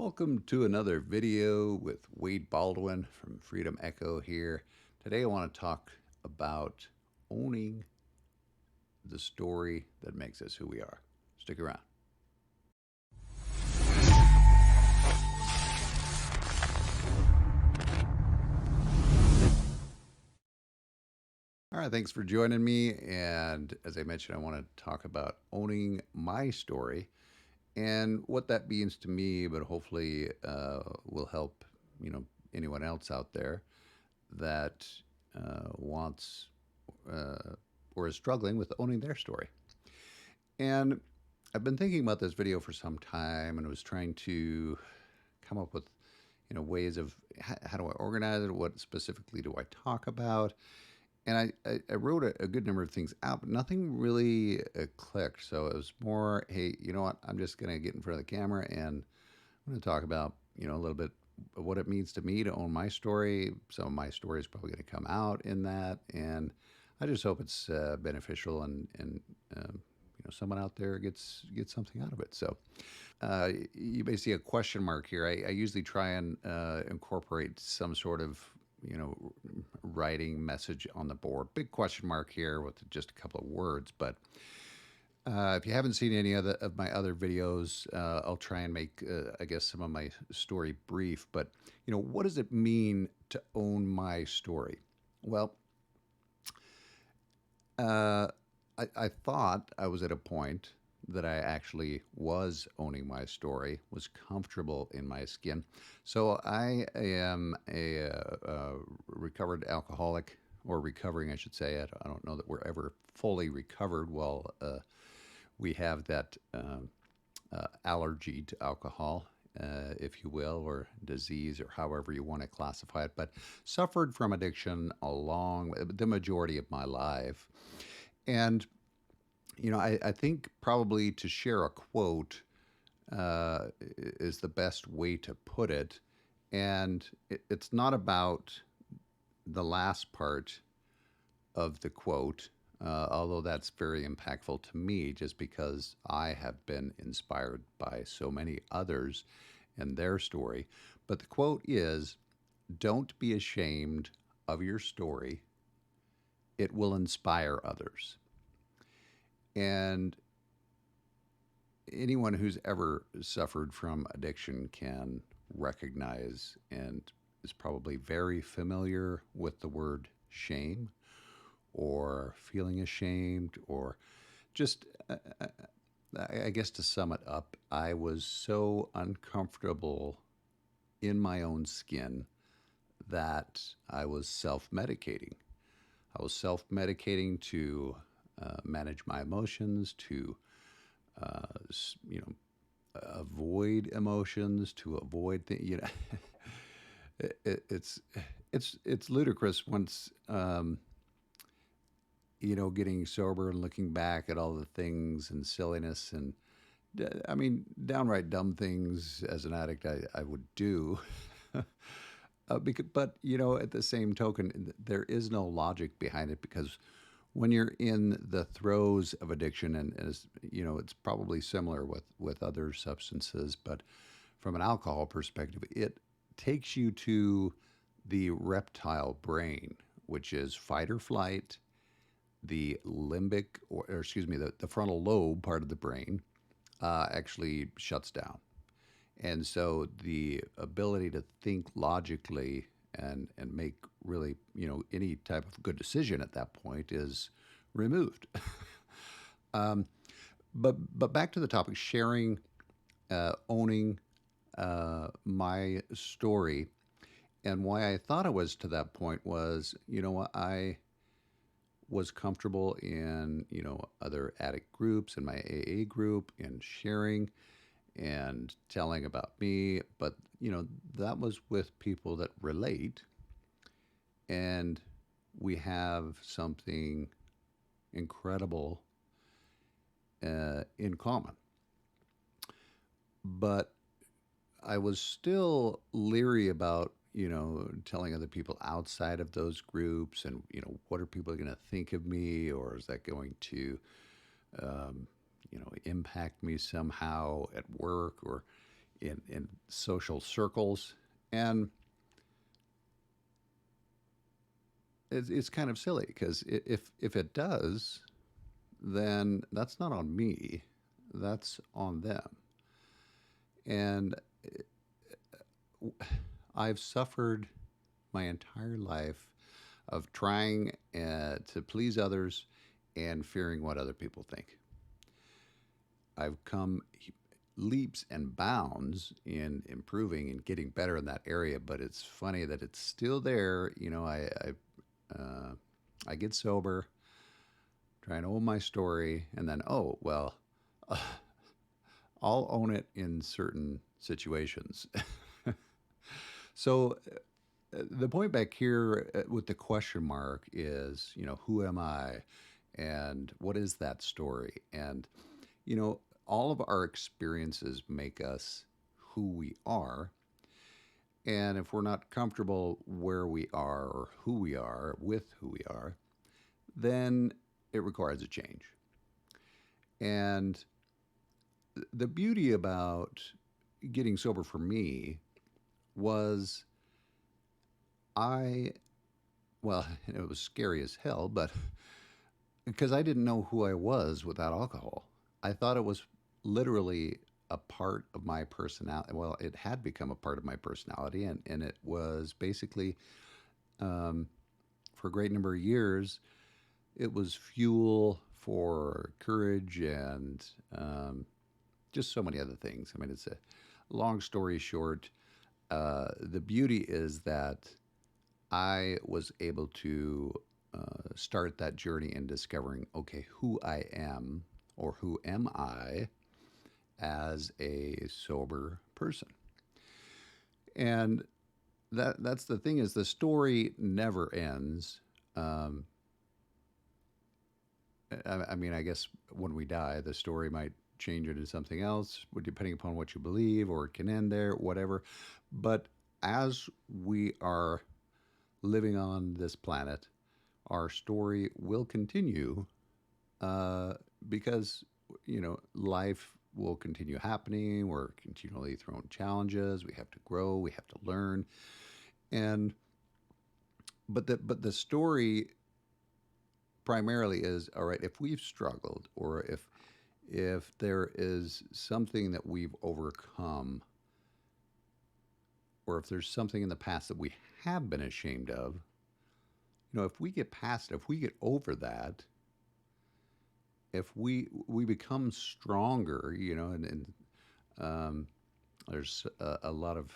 Welcome to another video with Wade Baldwin from Freedom Echo here. Today I want to talk about owning the story that makes us who we are. Stick around. All right, thanks for joining me. And as I mentioned, I want to talk about owning my story and what that means to me, but hopefully will help anyone else out there that wants or is struggling with owning their story. And I've been thinking about this video for some time, and I was trying to come up with ways of how do I organize it, what specifically do I talk about. And I wrote a good number of things out, but nothing really clicked. So it was more, hey, you know what? I'm just going to get in front of the camera and I'm going to talk about, a little bit of what it means to me to own my story. Some of my story is probably going to come out in that. And I just hope it's beneficial and someone out there gets something out of it. So you may see a question mark here. I usually try and incorporate some sort of writing message on the board. Big question mark here with just a couple of words. But if you haven't seen any other of my other videos, I'll try and make, I guess, some of my story brief. But what does it mean to own my story? Well, I thought I was at a point that I actually was owning my story, was comfortable in my skin. So I am a recovered alcoholic, or recovering, I should say. I don't know that we're ever fully recovered while we have that allergy to alcohol, if you will, or disease, or however you want to classify it, but suffered from addiction along the majority of my life. And I think probably to share a quote is the best way to put it. And it's not about the last part of the quote, although that's very impactful to me just because I have been inspired by so many others and their story. But the quote is, "Don't be ashamed of your story, it will inspire others." And anyone who's ever suffered from addiction can recognize and is probably very familiar with the word shame or feeling ashamed or just, I guess to sum it up, I was so uncomfortable in my own skin that I was self medicating. I was self medicating to manage my emotions, to you know, avoid emotions, to avoid things. It's it's ludicrous once getting sober and looking back at all the things and silliness and I mean downright dumb things as an addict I would do. But at the same token, there is no logic behind it because when you're in the throes of addiction, and as it's probably similar with other substances, but from an alcohol perspective, it takes you to the reptile brain, which is fight or flight. The limbic, or excuse me, the frontal lobe part of the brain actually shuts down. And so the ability to think logically and make really, any type of good decision at that point is removed. um, but back to the topic, sharing, owning my story, and why I thought I was to that point was, I was comfortable in, other addict groups, in my AA group, in sharing and telling about me, but that was with people that relate, and we have something incredible in common. But I was still leery about telling other people outside of those groups, and what are people going to think of me, or is that going to um, impact me somehow at work, or in social circles, and it's kind of silly because if it does, then that's not on me, that's on them. And I've suffered my entire life of trying to please others and fearing what other people think. I've come leaps and bounds in improving and getting better in that area, but it's funny that it's still there. I get sober, try and own my story, and then, oh, well, uh, I'll own it in certain situations. So the point back here with the question mark is, who am I? And what is that story? And, all of our experiences make us who we are. And if we're not comfortable where we are or who we are with who we are, then it requires a change. And the beauty about getting sober for me was I, well, it was scary as hell, but because I didn't know who I was without alcohol. I thought it was literally a part of my personality. Well, it had become a part of my personality, and it was basically, um, for a great number of years, it was fuel for courage and just so many other things. I mean, it's a long story short. The beauty is that I was able to start that journey in discovering, okay, who I am or who am I as a sober person. And that's the thing is the story never ends. Um, I mean, I guess when we die, the story might change into something else, depending upon what you believe, or it can end there, whatever. But as we are living on this planet, our story will continue uh, because life will continue happening. We're continually thrown challenges. We have to grow. We have to learn. And but the story primarily is all right. If we've struggled, or if there is something that we've overcome, or if there's something in the past that we have been ashamed of, if we get past it, if we get over that, if we become stronger, and um, there's a lot of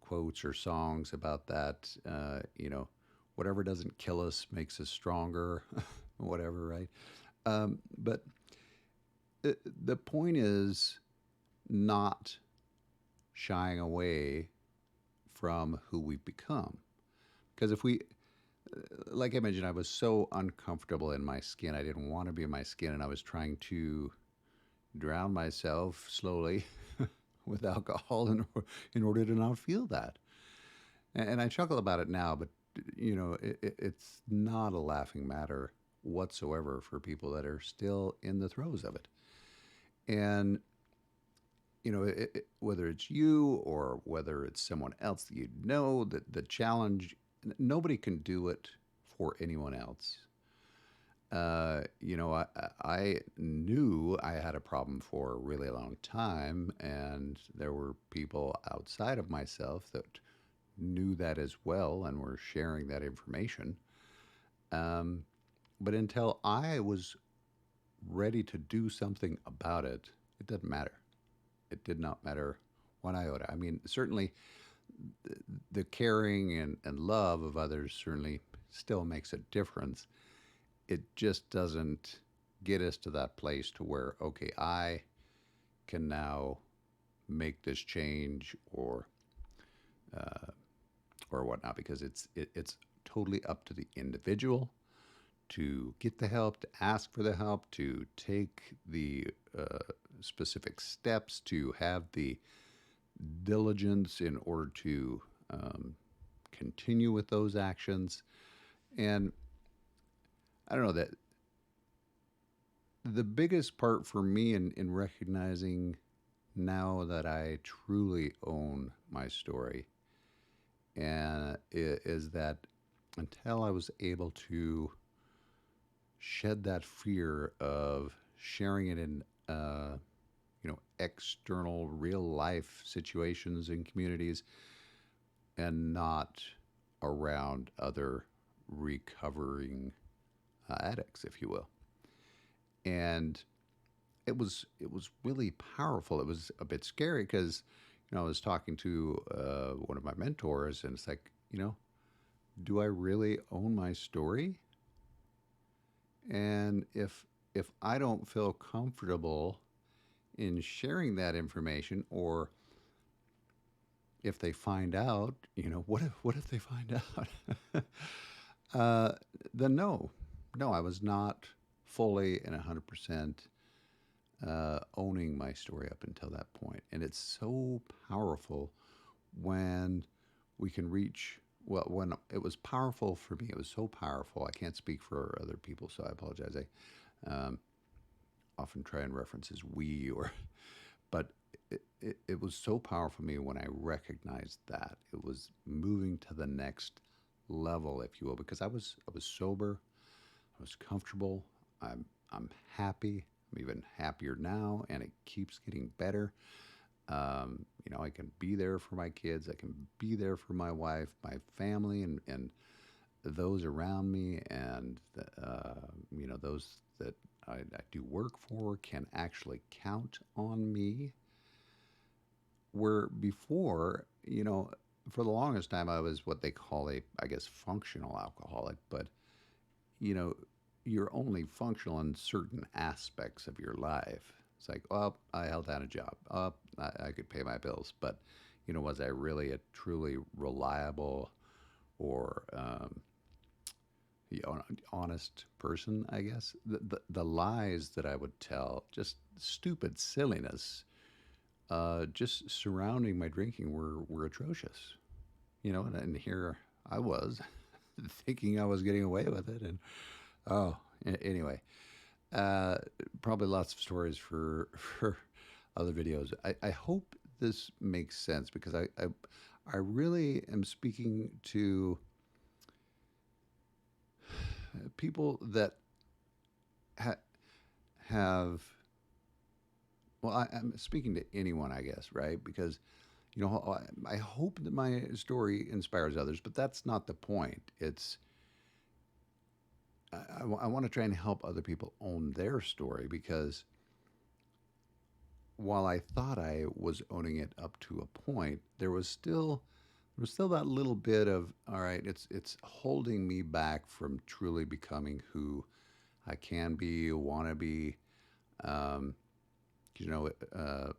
quotes or songs about that. Whatever doesn't kill us makes us stronger, whatever, right? But the point is not shying away from who we've become. Because if we, like I mentioned, I was so uncomfortable in my skin. I didn't want to be in my skin, and I was trying to drown myself slowly with alcohol in order to not feel that. And I chuckle about it now, but it's not a laughing matter whatsoever for people that are still in the throes of it. And whether it's you or whether it's someone else that you know, that the challenge, nobody can do it for anyone else. I knew I had a problem for a really long time, and there were people outside of myself that knew that as well and were sharing that information. Um, but until I was ready to do something about it, it didn't matter. It did not matter one iota. I mean, certainly the caring and love of others certainly still makes a difference. It just doesn't get us to that place to where, okay, I can now make this change uh, or whatnot, because it's totally up to the individual to get the help, to ask for the help, to take the specific steps, to have the diligence in order to continue with those actions. And I don't know that the biggest part for me in recognizing now that I truly own my story, and is that until I was able to shed that fear of sharing it in external real life situations and communities and not around other recovering addicts, if you will. And it was really powerful. It was a bit scary because I was talking to one of my mentors, and it's like, do I really own my story? And if I don't feel comfortable in sharing that information, or if they find out, what if they find out? uh, then no, no, I was not fully and 100% owning my story up until that point. And it's so powerful when we can reach. Well, when it was powerful for me, it was so powerful. I can't speak for other people, so I apologize. I often try and reference as we, or but it was so powerful for me when I recognized that it was moving to the next level, if you will, because I was sober, I was comfortable, I'm happy, I'm even happier now, and it keeps getting better. I can be there for my kids, I can be there for my wife, my family, and those around me, and those that I do work for can actually count on me. Where before, for the longest time, I was what they call a, I guess, functional alcoholic, but you know, you're only functional in certain aspects of your life. It's like, oh, I held down a job. Oh, I could pay my bills. But, was I really a truly reliable or honest person, I guess? The lies that I would tell, just stupid silliness, just surrounding my drinking were atrocious. And here I was thinking I was getting away with it. And oh, anyway, uh, probably lots of stories for for other videos. I hope this makes sense because I really am speaking to people that ha- have. Well, I'm speaking to anyone, I guess, right? Because I hope that my story inspires others, but that's not the point. I want to try and help other people own their story because while I thought I was owning it up to a point, there was still that little bit of, all right, it's holding me back from truly becoming who I can be, want to be. Um, you know, uh,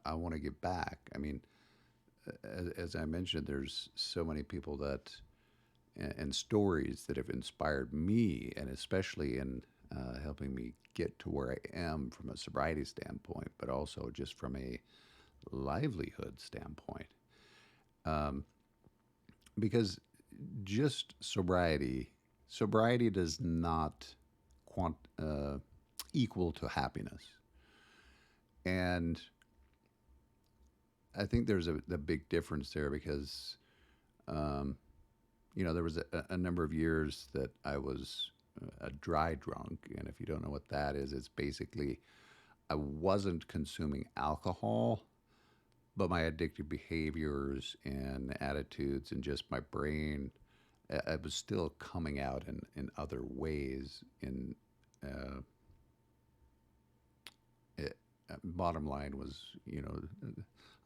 I want to give back. I mean, as I mentioned, there's so many people that and stories that have inspired me, and especially in helping me get to where I am from a sobriety standpoint, but also just from a livelihood standpoint. Um, because just sobriety does not quant, equal to happiness. And I think there's a big difference there because, um, there was a number of years that I was a dry drunk. And if you don't know what that is, it's basically I wasn't consuming alcohol, but my addictive behaviors and attitudes and just my brain, it was still coming out in other ways. Uh, it, Bottom line was,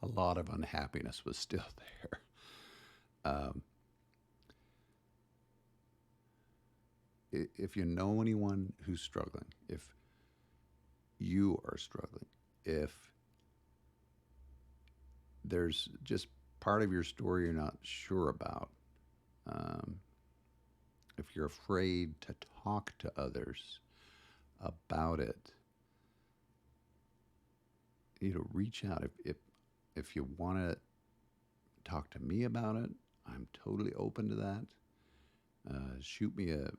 a lot of unhappiness was still there. Um, if you know anyone who's struggling, if you are struggling, if there's just part of your story you're not sure about, um, if you're afraid to talk to others about it, reach out. If you want to talk to me about it, I'm totally open to that. Shoot me a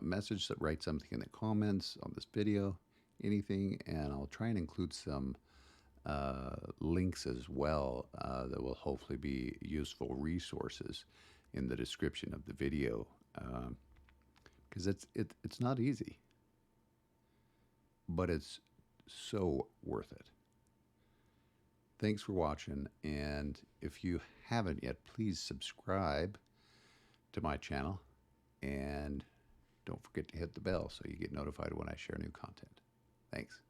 message, write something in the comments on this video, anything, and I'll try and include some links as well that will hopefully be useful resources in the description of the video, because it's not easy, but it's so worth it. Thanks for watching, and if you haven't yet, please subscribe to my channel, and don't forget to hit the bell so you get notified when I share new content. Thanks.